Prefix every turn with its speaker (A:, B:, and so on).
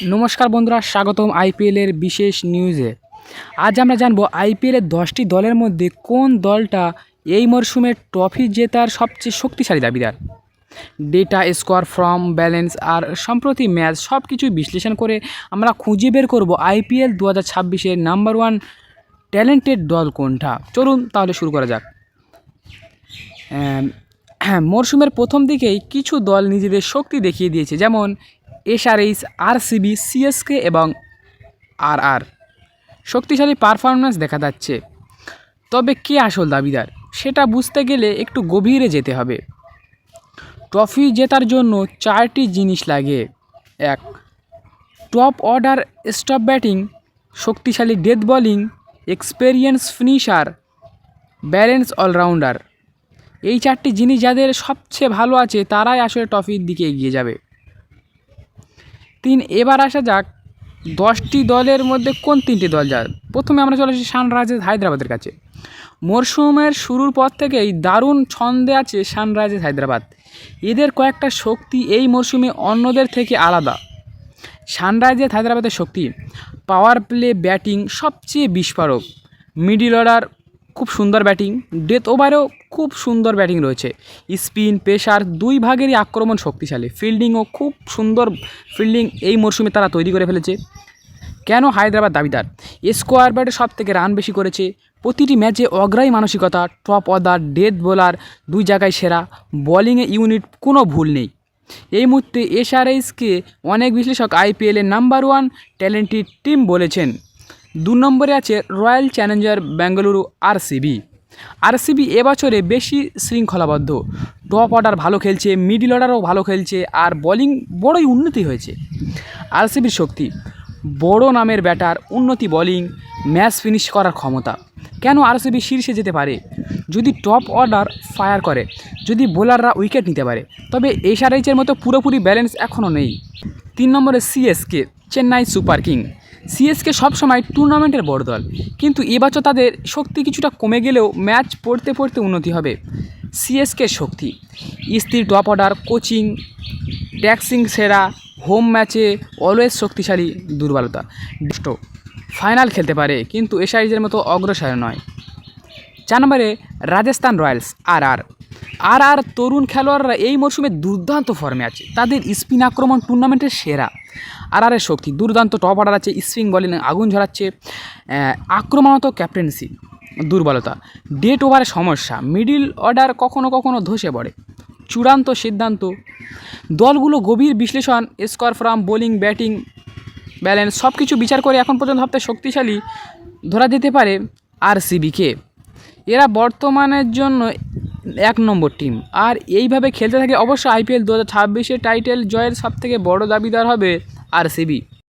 A: নমস্কার বন্ধুরা, স্বাগতম আইপিএলের বিশেষ নিউজে। আজ আমরা জানবো আইপিএলের 10টি দলের মধ্যে কোন দলটা এই মরশুমে ট্রফি জেতার সবচেয়ে শক্তিশালী দাবিদার। ডেটা, স্কোর, ফর্ম, ব্যালেন্স আর সম্প্রতি ম্যাচ সব কিছুই বিশ্লেষণ করে আমরা খুঁজে বের করব আইপিএল 2026-এর নাম্বার 1 ট্যালেন্টেড দল কোনটা। চলুন তাহলে শুরু করা যাক। মরশুমের প্রথম দিকেই কিছু দল নিজেদের শক্তি দেখিয়ে দিয়েছে, যেমন এসআরএইচ, আরসিবি, সিএসকে এবং আরআর শক্তিশালী পারফরম্যান্স দেখা যাচ্ছে। তবে কে আসল দাবিদার সেটা বুঝতে গেলে একটু গভীরে যেতে হবে। ট্রফি জেতার জন্য 4টি জিনিস লাগে। 1. টপ অর্ডার স্টপ ব্যাটিং, শক্তিশালী death bowling, experience finisher, balance allrounder. এই 4টি জিনিস যাদের সবচেয়ে ভালো আছে তারাই আসলে ট্রফির দিকে এগিয়ে যাবে। 3. এবার আসা যাক 10টি দলের মধ্যে কোন 3টি দল যায়। প্রথমে আমরা চলে আসি সানরাইজার্স হায়দ্রাবাদের কাছে। মরশুমের শুরুর পর থেকেই দারুণ ছন্দে আছে সানরাইজার্স হায়দ্রাবাদ। এদের কয়েকটা শক্তি এই মরশুমে অন্যদের থেকে আলাদা। সানরাইজার্স হায়দ্রাবাদের শক্তি: পাওয়ার প্লে ব্যাটিং সবচেয়ে বিস্ফোরক, মিডল অর্ডার খুব সুন্দর ব্যাটিং, ডেথ ওভারেও খুব সুন্দর ব্যাটিং রয়েছে, স্পিন পেসার দুই ভাগেরই আক্রমণ শক্তিশালী, ফিল্ডিংও খুব সুন্দর ফিল্ডিং এই মরশুমে তারা তৈরি করে ফেলেছে। কেন হায়দ্রাবাদ দাবিদার? স্কোয়ার ব্যাটে সব থেকে রান বেশি করেছে, প্রতিটি ম্যাচে অগ্রাহী মানসিকতা, টপ অর্ডার, ডেথ বোলার দুই জায়গায় সেরা, বোলিংয়ে ইউনিট কোনো ভুল নেই। এই মুহূর্তে এসআরএইচকে অনেক বিশ্লেষক আইপিএলের নাম্বার 1 ট্যালেন্টেড টিম বলেছেন। 2 নম্বরে আছে রয়্যাল চ্যালেঞ্জার বেঙ্গালুরু আরসিবি এবছরে বেশি শৃঙ্খলাবদ্ধ, টপ অর্ডার ভালো খেলছে, মিডল অর্ডারও ভালো খেলছে আর বোলিং বড়ই উন্নতি হয়েছে। আরসিবির শক্তি: বড় নামের ব্যাটার, উন্নতি বোলিং, ম্যাচ ফিনিশ করার ক্ষমতা। কেন আরসিবি শীর্ষে যেতে পারে? যদি টপ অর্ডার ফায়ার করে, যদি বোলাররা উইকেট নিতে পারে। তবে এসআরএইচের মতো পুরোপুরি ব্যালেন্স এখনও নেই। 3 নম্বরে CSK, Chennai super king. CSK সবসময় টুর্নামেন্টের বড় দল, কিন্তু এবছর তাদের শক্তি কিছুটা কমে গেলেও ম্যাচ পড়তে পড়তে উন্নতি হবে। সিএসকে শক্তি: স্থির টপ অর্ডার, কোচিং, ট্যাক্সিং সেরা, হোম ম্যাচে অলওয়েজ শক্তিশালী। দুর্বলতা: ফাইনাল খেলতে পারে কিন্তু এসআরএইচের মতো অগ্রসর নয়। 4 নম্বরে রাজস্থান রয়্যালস আর তরুণ খেলোয়াড়রা এই মরশুমে দুর্দান্ত ফর্মে আছে, তাদের স্পিন আক্রমণ টুর্নামেন্টের সেরা। আরআরের শক্তি: দুর্দান্ত টপ অর্ডার আছে, স্পিন বোলিং আগুন ঝরাচ্ছে, আক্রমণাত্মক ক্যাপ্টেন্সি। দুর্বলতা: ডেট ওভারের সমস্যা, মিডল অর্ডার কখনো কখনো ধসে পড়ে। চূড়ান্ত সিদ্ধান্ত: দলগুলো গভীর বিশ্লেষণ, score, form, bowling, batting, balance সব কিছু বিচার করে এখন পর্যন্ত সবচেয়ে শক্তিশালী ধরা যেতে পারে আরসিবিকে। এরা বর্তমানের জন্য 1 নম্বর টিম, আর এইভাবে খেলতে থাকে অবশ্য আইপিএল 2026-এর টাইটেল জয়ের সবথেকে বড় দাবিদার হবে আরসিবি।